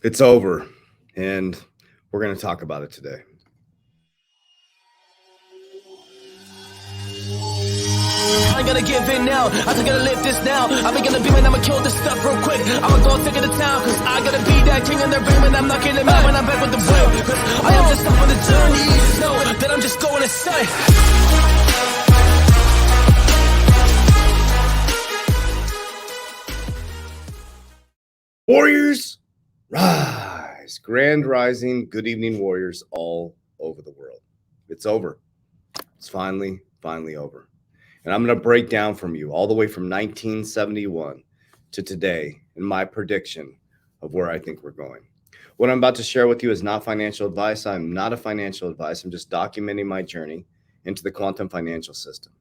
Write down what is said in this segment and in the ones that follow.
It's over, and we're going to talk about it today. I ain't gonna give in now. I just gotta live this now. I ain't gonna be man, I'ma kill this stuff real quick. I'ma go take it to town, cause I gotta be that king in their ring when I'm knocking them out when I'm back with the whip. Cause I am just up on the journey. Just know that I'm just going insane. Warriors, rise. Grand rising. Good evening, warriors all over the world. It's over. It's finally over. And I'm going to break down from you all the way from 1971 to today in my prediction of where I think we're going. What I'm about to share with you is not financial advice. I'm not a financial advice. I'm just documenting my journey into the quantum financial system.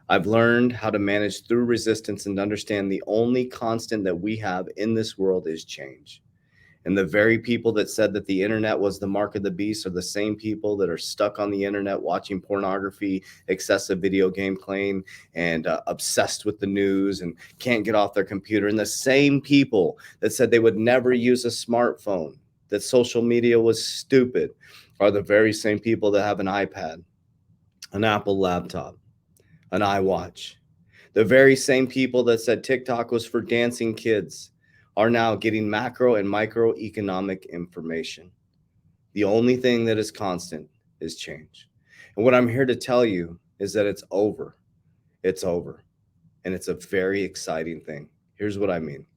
I've learned how to manage through resistance and understand the only constant that we have in this world is change. And the very people that said that the internet was the mark of the beast are the same people that are stuck on the internet watching pornography, excessive video game playing, and obsessed with the news and can't get off their computer. And the same people that said they would never use a smartphone, that social media was stupid, are the very same people that have an iPad, an Apple laptop, an iWatch. The very same people that said TikTok was for dancing kids are now getting macro and microeconomic information. The only thing that is constant is change. And what I'm here to tell you is that it's over. It's over. And it's a very exciting thing. Here's what I mean.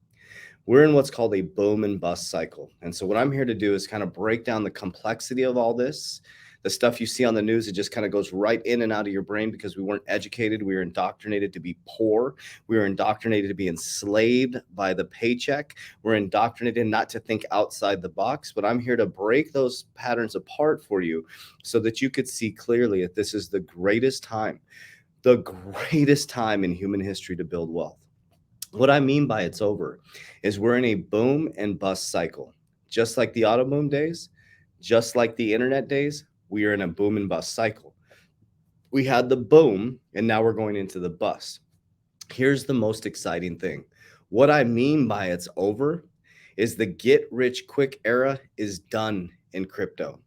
We're in what's called a boom and bust cycle. And so what I'm here to do is kind of break down the complexity of all this. The stuff you see on the news, it just kind of goes right in and out of your brain because we weren't educated. We were indoctrinated to be poor. We were indoctrinated to be enslaved by the paycheck. We're indoctrinated not to think outside the box. But I'm here to break those patterns apart for you so that you could see clearly that this is the greatest time in human history to build wealth. What I mean by it's over is we're in a boom and bust cycle. Just like the auto boom days, just like the internet days, we are in a boom and bust cycle. We had the boom, and now we're going into the bust. Here's the most exciting thing. What I mean by it's over is the get rich quick era is done in crypto.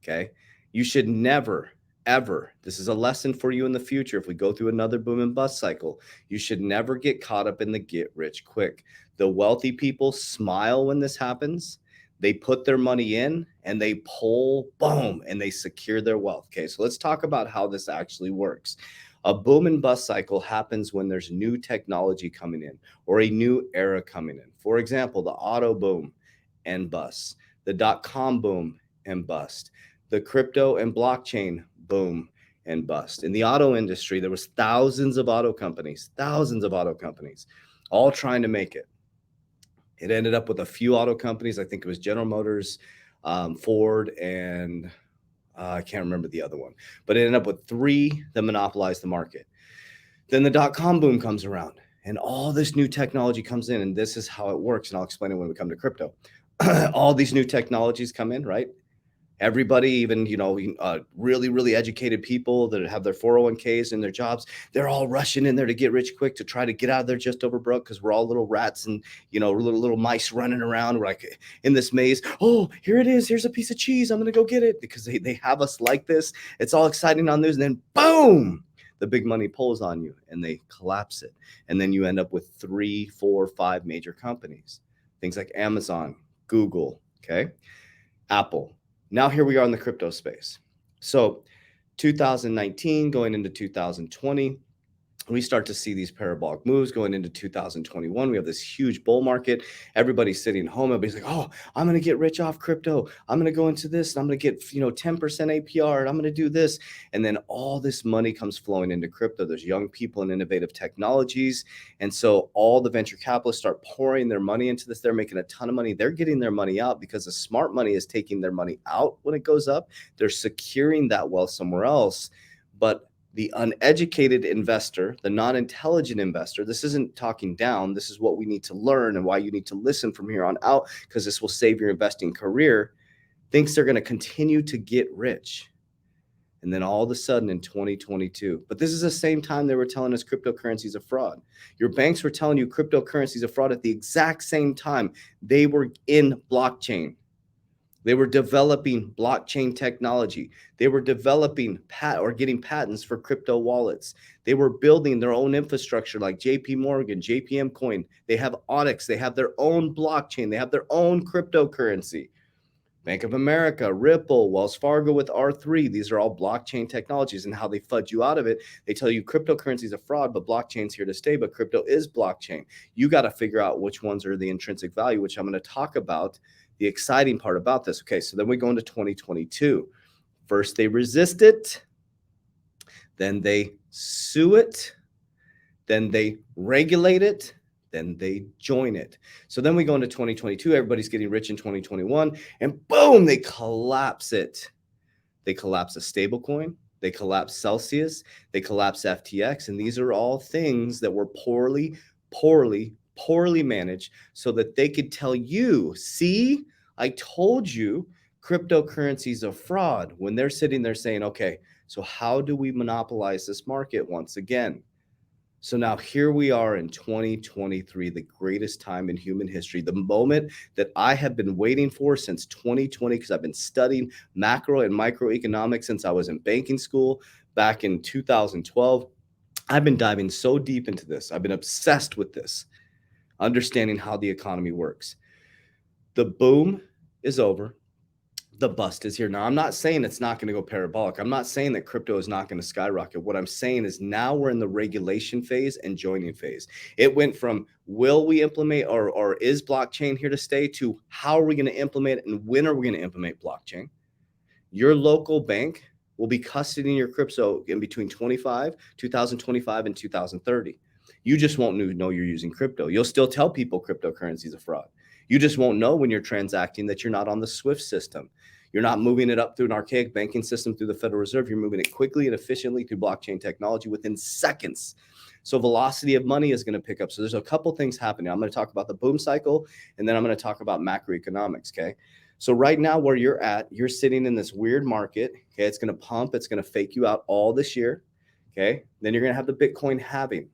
Okay. You should never, ever, this is a lesson for you in the future. If we go through another boom and bust cycle, you should never get caught up in the get rich quick. The wealthy people smile when this happens. They put their money in and they pull, boom, and they secure their wealth. Okay, so let's talk about how this actually works. A boom and bust cycle happens when there's new technology coming in or a new era coming in. For example, the auto boom and bust, the .com boom and bust, the crypto and blockchain boom and bust. In the auto industry, there was thousands of auto companies, all trying to make it. It ended up with a few auto companies. I think it was General Motors, Ford, and I can't remember the other one. But it ended up with three that monopolized the market. Then the .com boom comes around, and all this new technology comes in, and this is how it works. And I'll explain it when we come to crypto. All these new technologies come in, right? Everybody, even really educated people that have their 401ks and their jobs, they're all rushing in there to get rich quick to try to get out of there just over broke because we're all little rats and little mice running around. We're like in this maze. Oh, here it is. Here's a piece of cheese. I'm gonna go get it because they have us like this. It's all exciting on news, and then boom, the big money pulls on you and they collapse it, and then you end up with 3, 4, 5 major companies, things like Amazon, Google, okay, Apple. Now here we are in the crypto space. So 2019 going into 2020, we start to see these parabolic moves going into 2021. We have this huge bull market. Everybody's sitting home. Everybody's like, oh, I'm going to get rich off crypto. I'm going to go into this and I'm going to get, 10% APR and I'm going to do this. And then all this money comes flowing into crypto. There's young people and innovative technologies. And so all the venture capitalists start pouring their money into this. They're making a ton of money. They're getting their money out because the smart money is taking their money out when it goes up. They're securing that wealth somewhere else. But the uneducated investor, the non-intelligent investor, this isn't talking down. This is what we need to learn and why you need to listen from here on out, because this will save your investing career, thinks they're going to continue to get rich. And then all of a sudden in 2022, but this is the same time they were telling us cryptocurrency is a fraud. Your banks were telling you cryptocurrency is a fraud at the exact same time they were in blockchain. They were developing blockchain technology. They were developing getting patents for crypto wallets. They were building their own infrastructure like JP Morgan, JPM Coin. They have Onyx. They have their own blockchain. They have their own cryptocurrency. Bank of America, Ripple, Wells Fargo with R3. These are all blockchain technologies, and how they fudge you out of it. They tell you cryptocurrency is a fraud, but blockchain's here to stay, but crypto is blockchain. You got to figure out which ones are the intrinsic value, which I'm going to talk about the exciting part about this. Okay, so then we go into 2022. First, they resist it. Then they sue it. Then they regulate it. Then they join it. So then we go into 2022. Everybody's getting rich in 2021. And boom, they collapse it. They collapse a stable coin. They collapse Celsius. They collapse FTX. And these are all things that were poorly managed so that they could tell you, see, I told you cryptocurrency is a fraud, when they're sitting there saying, okay, so how do we monopolize this market once again? So now here we are in 2023, the greatest time in human history, the moment that I have been waiting for since 2020, because I've been studying macro and microeconomics since I was in banking school back in 2012. I've been diving so deep into this. I've been obsessed with this, understanding how the economy works. The boom is over. The bust is here. Now, I'm not saying it's not going to go parabolic. I'm not saying that crypto is not going to skyrocket. What I'm saying is now we're in the regulation phase and joining phase. It went from will we implement or is blockchain here to stay to how are we going to implement it and when are we going to implement blockchain? Your local bank will be custodying your crypto in between 2025 and 2030. You just won't know you're using crypto. You'll still tell people cryptocurrency is a fraud. You just won't know when you're transacting that you're not on the SWIFT system. You're not moving it up through an archaic banking system through the Federal Reserve. You're moving it quickly and efficiently through blockchain technology within seconds. So velocity of money is going to pick up. So there's a couple things happening. I'm going to talk about the boom cycle, and then I'm going to talk about macroeconomics, okay? So right now where you're at, you're sitting in this weird market, okay? It's going to pump. It's going to fake you out all this year, okay? Then you're going to have the Bitcoin halving.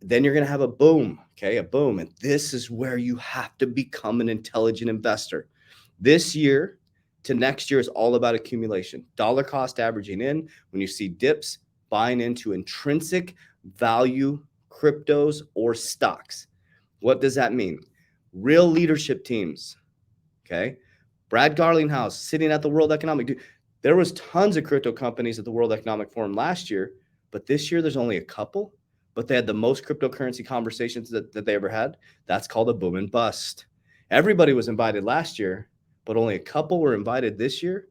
Then you're going to have a boom, okay? A boom. And this is where you have to become an intelligent investor. This year to next year is all about accumulation. Dollar cost averaging in. When you see dips, buying into intrinsic value cryptos or stocks. What does that mean? Real leadership teams, okay? Brad Garlinghouse sitting at the World Economic. There was tons of crypto companies at the World Economic Forum last year, but this year there's only a couple. But they had the most cryptocurrency conversations that they ever had. That's called a boom and bust. Everybody was invited last year, but only a couple were invited this year.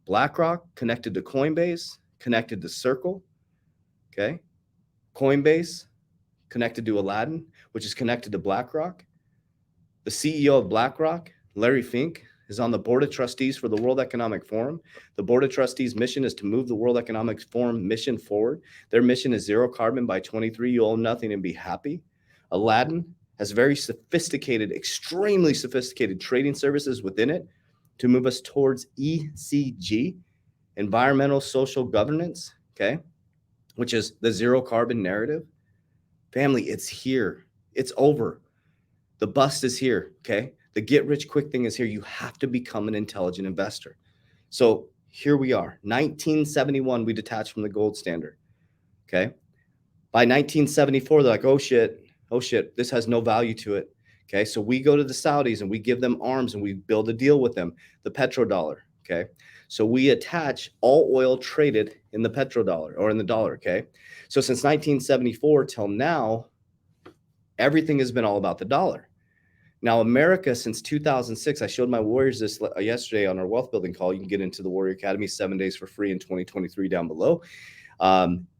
BlackRock connected to Coinbase, connected to Circle, okay? Coinbase connected to Aladdin, which is connected to BlackRock. The CEO of BlackRock, Larry Fink, is on the board of trustees for the World Economic Forum. The board of trustees' mission is to move the World Economic Forum mission forward. Their mission is zero carbon by 23. You own nothing and be happy. Aladdin has very sophisticated, extremely sophisticated trading services within it to move us towards ESG, environmental social governance, okay, which is the zero carbon narrative. Family, it's here. It's over. The bust is here, okay? The get rich quick thing is here. You have to become an intelligent investor. So here we are. 1971, we detached from the gold standard, okay? By 1974, they're like, oh shit, this has no value to it, okay? So we go to the Saudis and we give them arms and we build a deal with them, the petrodollar, okay? So we attach all oil traded in the petrodollar or in the dollar, okay? So since 1974 till now, everything has been all about the dollar. Now, America, since 2006, I showed my warriors this yesterday on our wealth building call. You can get into the Warrior Academy 7 days for free in 2023 down below.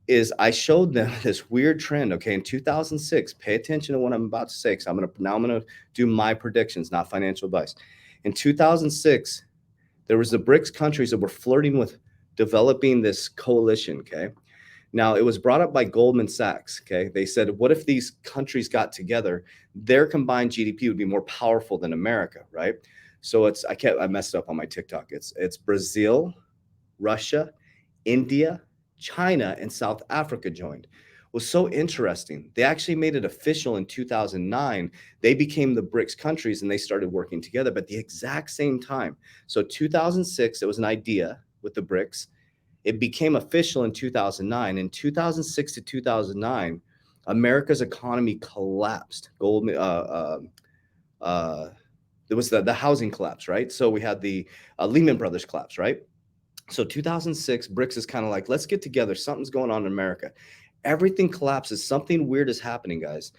Is I showed them this weird trend. Okay, in 2006, pay attention to what I'm about to say, because I'm gonna do my predictions, not financial advice. In 2006, there was the BRICS countries that were flirting with developing this coalition. Okay. Now, it was brought up by Goldman Sachs, okay? They said, what if these countries got together? Their combined GDP would be more powerful than America, right? So I messed up on my TikTok. It's Brazil, Russia, India, China, and South Africa joined. Was so interesting. They actually made it official in 2009. They became the BRICS countries and they started working together, but the exact same time. So 2006, it was an idea with the BRICS. It became official in 2009. In 2006 to 2009, America's economy collapsed. There was the housing collapse, right? So we had the Lehman Brothers collapse, right? So 2006, BRICS is kind of like, let's get together. Something's going on in America. Everything collapses. Something weird is happening, guys.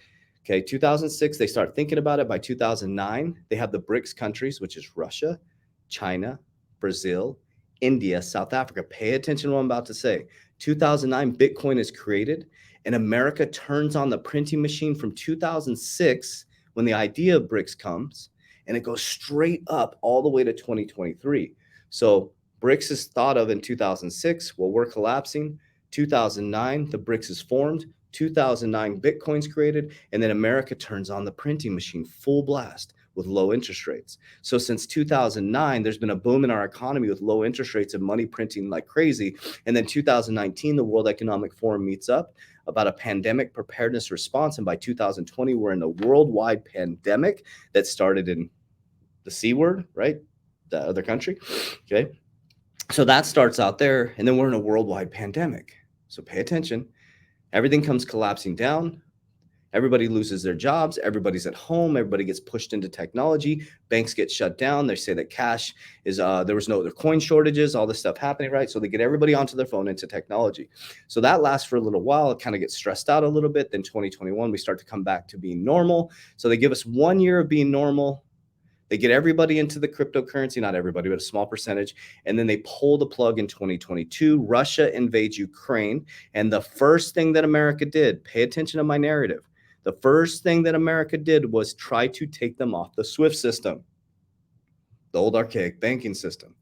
Okay, 2006, they start thinking about it. By 2009, they have the BRICS countries, which is Russia, China, Brazil, India, South Africa. Pay attention to what I'm about to say. 2009, Bitcoin is created, and America turns on the printing machine from 2006 when the idea of BRICS comes, and it goes straight up all the way to 2023. So BRICS is thought of in 2006. Well, we're collapsing. 2009, the BRICS is formed. 2009, Bitcoin's created, and then America turns on the printing machine full blast with low interest rates. So since 2009, there's been a boom in our economy with low interest rates and money printing like crazy. And then 2019, the World Economic Forum meets up about a pandemic preparedness response. And by 2020, we're in a worldwide pandemic that started in the C word, right? The other country. Okay. So that starts out there, and then we're in a worldwide pandemic. So pay attention. Everything comes collapsing down. Everybody loses their jobs. Everybody's at home. Everybody gets pushed into technology. Banks get shut down. They say that cash is, there was no other coin shortages, all this stuff happening, right? So they get everybody onto their phone into technology. So that lasts for a little while. It kind of gets stressed out a little bit. Then 2021, we start to come back to being normal. So they give us 1 year of being normal. They get everybody into the cryptocurrency, not everybody, but a small percentage. And then they pull the plug in 2022. Russia invades Ukraine. And the first thing that America did, pay attention to my narrative. The first thing that America did was try to take them off the SWIFT system, the old archaic banking system.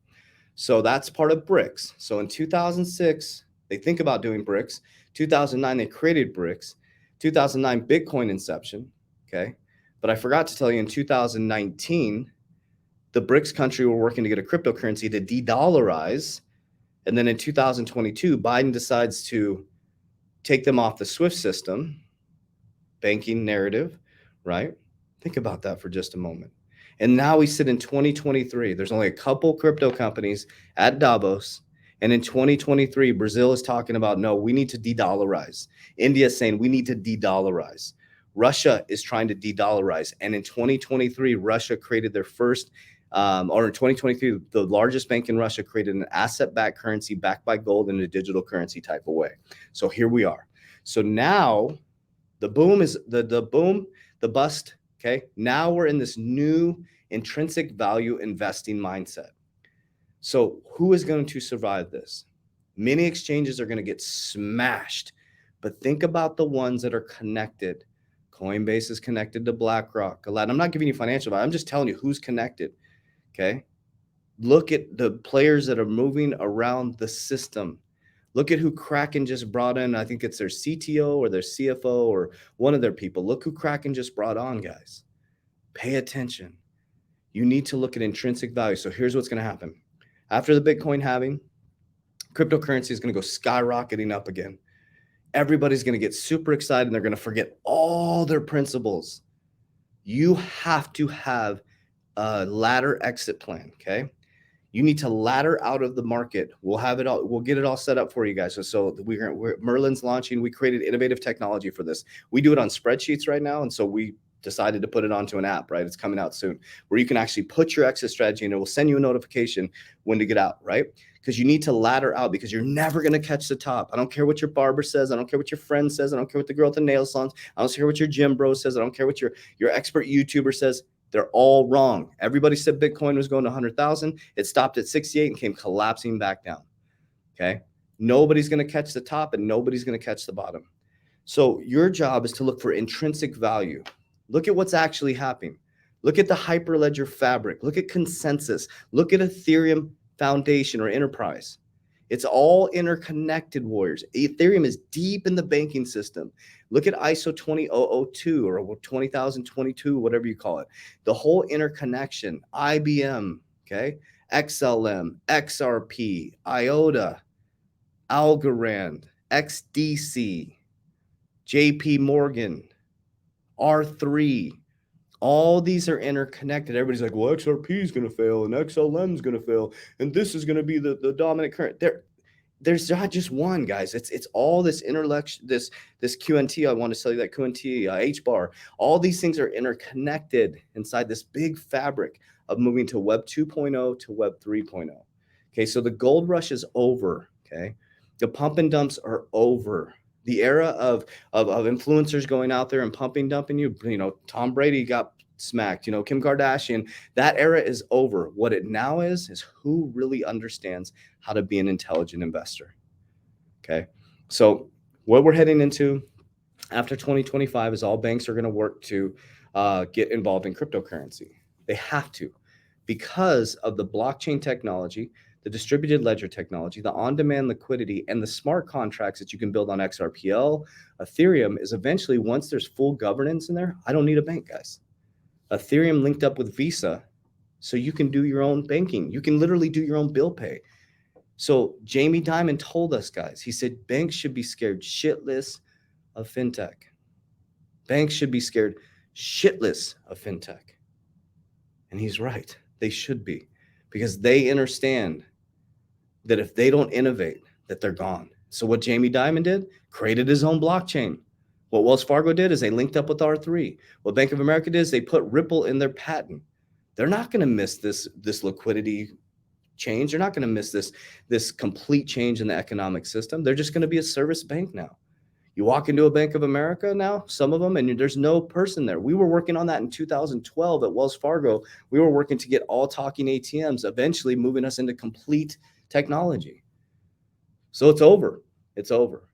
So that's part of BRICS. So in 2006, they think about doing BRICS. 2009, they created BRICS. 2009, Bitcoin inception. Okay. But I forgot to tell you, in 2019, the BRICS country were working to get a cryptocurrency to de-dollarize. And then in 2022, Biden decides to take them off the SWIFT system, banking narrative, right? Think about that for just a moment. And now we sit in 2023. There's only a couple crypto companies at Davos. And in 2023, Brazil is talking about, no, we need to de-dollarize. India is saying we need to de-dollarize. Russia is trying to de-dollarize. And in 2023, Russia created their first, or in 2023, the largest bank in Russia created an asset-backed currency backed by gold in a digital currency type of way. So here we are. So now the boom is the boom, the bust. Okay. Now we're in this new intrinsic value investing mindset. So who is going to survive this? Many exchanges are going to get smashed, but think about the ones that are connected. Coinbase is connected to BlackRock. I'm not giving you financial advice. I'm just telling you who's connected. Okay. Look at the players that are moving around the system. Look at who Kraken just brought in. I think it's their CTO or their CFO or one of their people. Look who Kraken just brought on, guys. Pay attention. You need to look at intrinsic value. So here's what's going to happen. After the Bitcoin halving, cryptocurrency is going to go skyrocketing up again. Everybody's going to get super excited and they're going to forget all their principles. You have to have a ladder exit plan, okay? You need to ladder out of the market. We'll have it all. We'll get it all set up for you guys. So Merlin's launching. We created innovative technology for this. We do it on spreadsheets right now, and so we decided to put it onto an app. Right, it's coming out soon, where you can actually put your exit strategy, and it will send you a notification when to get out. Right, because you need to ladder out because you're never going to catch the top. I don't care what your barber says. I don't care what your friend says. I don't care what the girl at the nail salon. I don't care what your gym bro says. I don't care what your expert YouTuber says. They're all wrong. Everybody said Bitcoin was going to 100,000. It stopped at 68 and came collapsing back down. Okay. Nobody's going to catch the top and nobody's going to catch the bottom. So your job is to look for intrinsic value. Look at what's actually happening. Look at the Hyperledger fabric. Look at consensus. Look at Ethereum Foundation or Enterprise. It's all interconnected, warriors. Ethereum is deep in the banking system. Look at ISO 20002 or 20,022, whatever you call it. The whole interconnection, IBM, okay, XLM, XRP, IOTA, Algorand, XDC, JP Morgan, R3. All these are interconnected. Everybody's like, well, XRP is going to fail and XLM is going to fail, and this is going to be the dominant current. There's not just one, guys. It's all this this QNT. I want to tell you that QNT, HBAR, all these things are interconnected inside this big fabric of moving to Web 2.0 to Web 3.0. Okay, so the gold rush is over. Okay, the pump and dumps are over. The era of influencers going out there and dumping you. You know, Tom Brady got smacked. You know, Kim Kardashian. That era is over. What it now is who really understands how to be an intelligent investor. Okay, so what we're heading into after 2025 is all banks are going to work to get involved in cryptocurrency. They have to, because of the blockchain technology, the distributed ledger technology, the on-demand liquidity, and the smart contracts that you can build on XRPL, Ethereum is eventually, once there's full governance in there, I don't need a bank, guys. Ethereum linked up with Visa, so you can do your own banking. You can literally do your own bill pay. So Jamie Dimon told us, guys, he said banks should be scared shitless of fintech. Banks should be scared shitless of fintech. And he's right. They should be, because they understand that if they don't innovate, that they're gone. So what Jamie Dimon did, created his own blockchain. What Wells Fargo did is they linked up with R3. What Bank of America did is they put Ripple in their patent. They're not going to miss this liquidity change. They're not going to miss this complete change in the economic system. They're just going to be a service bank now. You walk into a Bank of America now, some of them, and there's no person there. We were working on that in 2012 at Wells Fargo. We were working to get all talking ATMs, eventually moving us into complete technology. So it's over. It's over.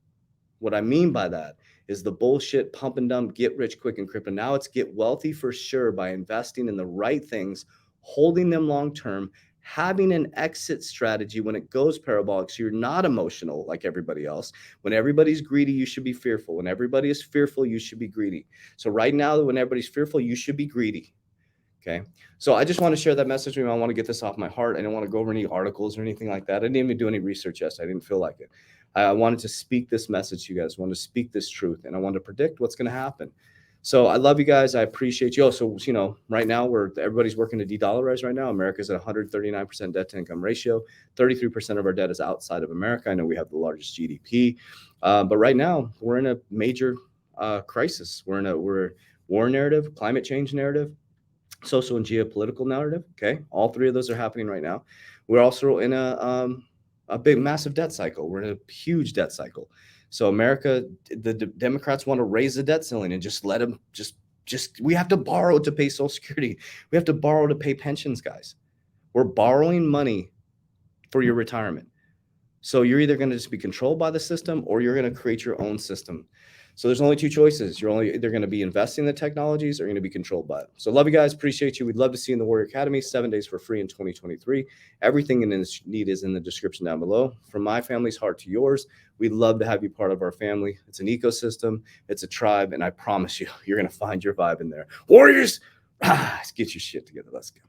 What I mean by that is the bullshit pump and dump, get rich quick in crypto. Now it's get wealthy for sure by investing in the right things, holding them long term, having an exit strategy when it goes parabolic, so you're not emotional like everybody else. When everybody's greedy, you should be fearful. When everybody is fearful, you should be greedy. So right now, when everybody's fearful, you should be greedy. Okay. So I just want to share that message with you. I want to get this off my heart. I don't want to go over any articles or anything like that. I didn't even do any research yesterday. I didn't feel like it. I wanted to speak this message to you guys. I wanted to speak this truth, and I wanted to predict what's going to happen. So I love you guys. I appreciate you. Oh, so, you know, right now everybody's working to de-dollarize right now. America's at 139% debt to income ratio. 33% of our debt is outside of America. I know we have the largest GDP, but right now we're in a major crisis. We're in a war narrative, climate change narrative, social and geopolitical narrative. Okay. All three of those are happening right now. We're also in a big, massive debt cycle. We're in a huge debt cycle. So America, the Democrats want to raise the debt ceiling and just let them we have to borrow to pay Social Security. We have to borrow to pay pensions, guys. We're borrowing money for your retirement. So you're either going to just be controlled by the system or you're going to create your own system. So there's only two choices. You're only either going to be investing in the technologies or you're going to be controlled by it. So love you guys. Appreciate you. We'd love to see you in the Warrior Academy, 7 days for free in 2023. Everything in this need is in the description down below. From my family's heart to yours, we'd love to have you part of our family. It's an ecosystem. It's a tribe. And I promise you, you're going to find your vibe in there. Warriors, let's get your shit together. Let's go.